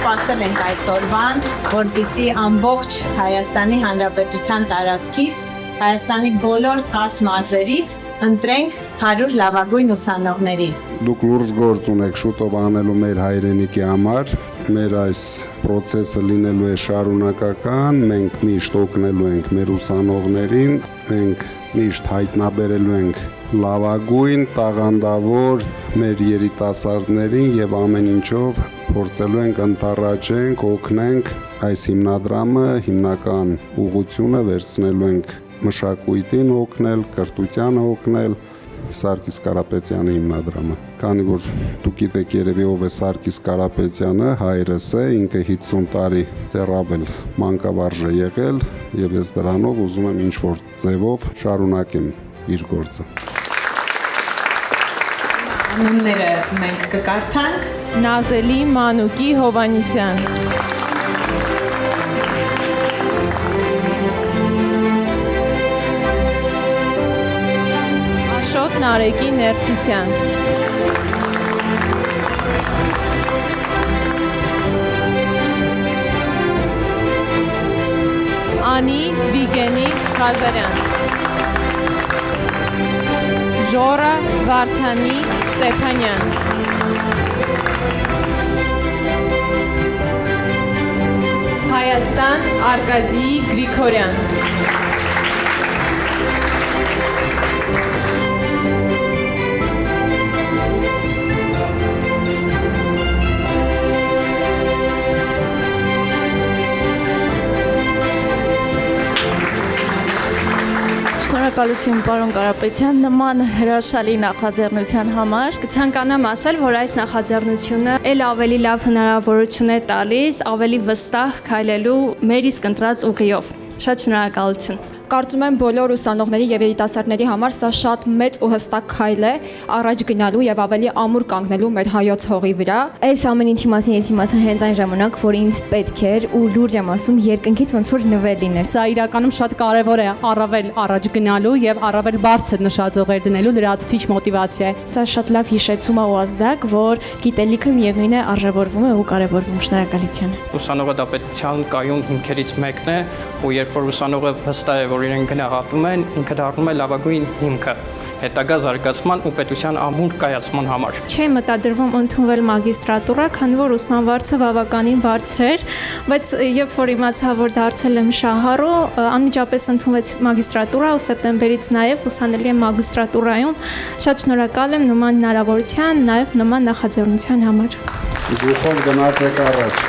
սպասել ենք այսօրվան, որպեսզի ամբողջ Հայաստանի Հանրապետության տարածքից, Հայաստանի բոլոր 10 մարզերից ընտրենք 100 լավագույն ուսանողների։ Դուք լուրջ գործ ունեք շուտով անելու մեր հայրենիքի համար, մեր այս process-ը լինելու է շարունակական, մենք միշտ օգնելու ենք մեր ուսանողներին, մենք միշտ հայտնաբերելու ենք լավագույն, տաղանդավոր մեր երիտասարդներին եւ ամեն ինչով փորձելու ենք ընտառաջենք, օգնենք այս հիմնադրամը հիմնական ուղղությունը վերցնելու ենք մշակույթին օգնել, կրթությանը օգնել, Սարգիս Կարապետյանի հիմնադրամը։ Քանի որ դուք գիտեք երևի ով է Սարգիս Կարապետյանը, հայրս է, ինքը 50 տարի դեռավել մանկավարժ է եղել եւ ես դրանով ուզում եմ ինչ-որ ձևով շարունակեմ իր գործը։ Անունները մենք կկարդանք։ Նազելի Մանուկի Հովանիսյան, Աշոտ Նարեկի Ներսիսյան, Անի Վիգենի Ղազարյան, Ժորա Վարդանի Ստեփանյան, Հայաստան Արկադի Գրիգորյան, Շնորհակալություն պարոն Կարապետյան, նման հրաշալի նախաձեռնության համար։ Կցանկանամ ասել, որ այս նախաձեռնությունը ել ավելի լավ հնարավորություն է տալիս, ավելի վստահ քայլելու մեր իսկ ընտրած ուղիով։ Շատ շնորհակալություն։ Կարծում եմ բոլոր ուսանողների եւ երիտասարդների համար սա շատ մեծ ու հստակ քայլ է առաջ գնալու եւ ավելի ամուր կանգնելու մեր հայոց հողի վրա։ Այս ամեն ինչի մասին ես իմացա հենց այն ժամանակ, որ ինձ պետք էր ու լուրջ եմ ասում երկնքից ոնց որ նվեր լիներ։ Սա իրականում շատ կարևոր է առավել առաջ գնալու եւ առավել բարձր նշաձողեր դնելու լրացուցիչ մոտիվացիա է։ Սա շատ լավ հիշեցում է ու ազդակ, որ գիտելիքը միևնույն է արժևորվում է ու կարևորվում։ Շնորհակալություն։ Ուսանողը դա պետության կայուն հիմքերից մեկն է, ու երբ որ ուսանողը վստահ է, որ իրեն գնահատում են, ինքը դառնում է լավագույն հիմքը հետագա զարգացման ու պետության ամուր կայացման համար։ Չէ մտադրվում ընդունվել մագիստրատուրա, քանի որ ուսման վարձը բավականին բարձր էր, բայց երբ որ իմացա, որ դարձել եմ շահառու, անմիջապես ընդունվեց մագիստրատուրա ու սեպտեմբերից նաև ուսանելի եմ մագիստրատուրայում։ Շատ շնորհակալ եմ նման հնարավորության, նաև նման նախաձեռնության համար։ Դուխով գնացեք առաջ։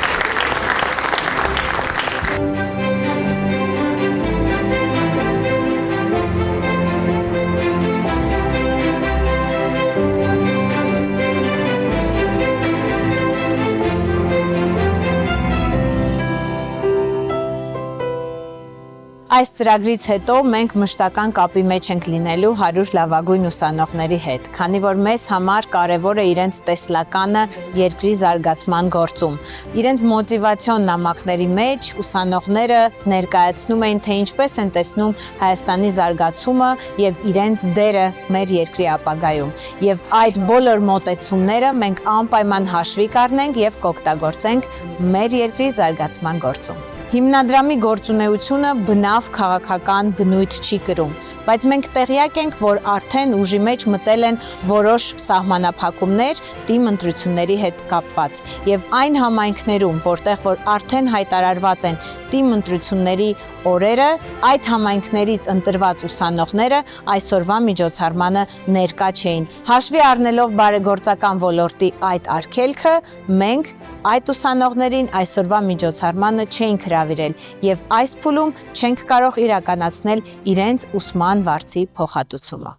Այս ծրագրից հետո մենք մշտական կապի մեջ ենք լինելու 100 լավագույն ուսանողների հետ, քանի որ մեզ համար կարևոր է իրենց տեսլականը երկրի զարգացման գործում։ Իրենց մոտիվացիոն նամակների մեջ ուսանողները ներկայացնում էին, թե ինչպես են տեսնում Հայաստանի զարգացումը եւ իրենց դերը մեր երկրի ապագայում։ Եվ այդ բոլոր մոտեցումները մենք անպայման հաշվի կառնենք եւ կօգտագործենք մեր երկրի զարգացման գործում։ Հիմնադրամի գործունեությունը բնավ քաղաքական բնույթ չի կրում, բայց մենք տեղյակ ենք, որ արդեն ուժի մեջ մտել են որոշ սահմանափակումներ թիմ ընտրությունների հետ կապված, եւ այն համայնքներում, որտեղ որ արդեն հայտարարված են թիմ ընտրությունների օրերը, այդ համայնքներից ընտրված ուսանողները այսօրվա միջոցառմանը ներկա չէին։ Հաշվի առնելով բարեգործական ոլորտի այդ արգելքը, մենք այդ ուսանողներին այսօրվա միջոցառմանը չենք հրավիրել եւ այս փուլում չենք կարող իրականացնել իրենց ուսման վարձի փոխհատուցումը։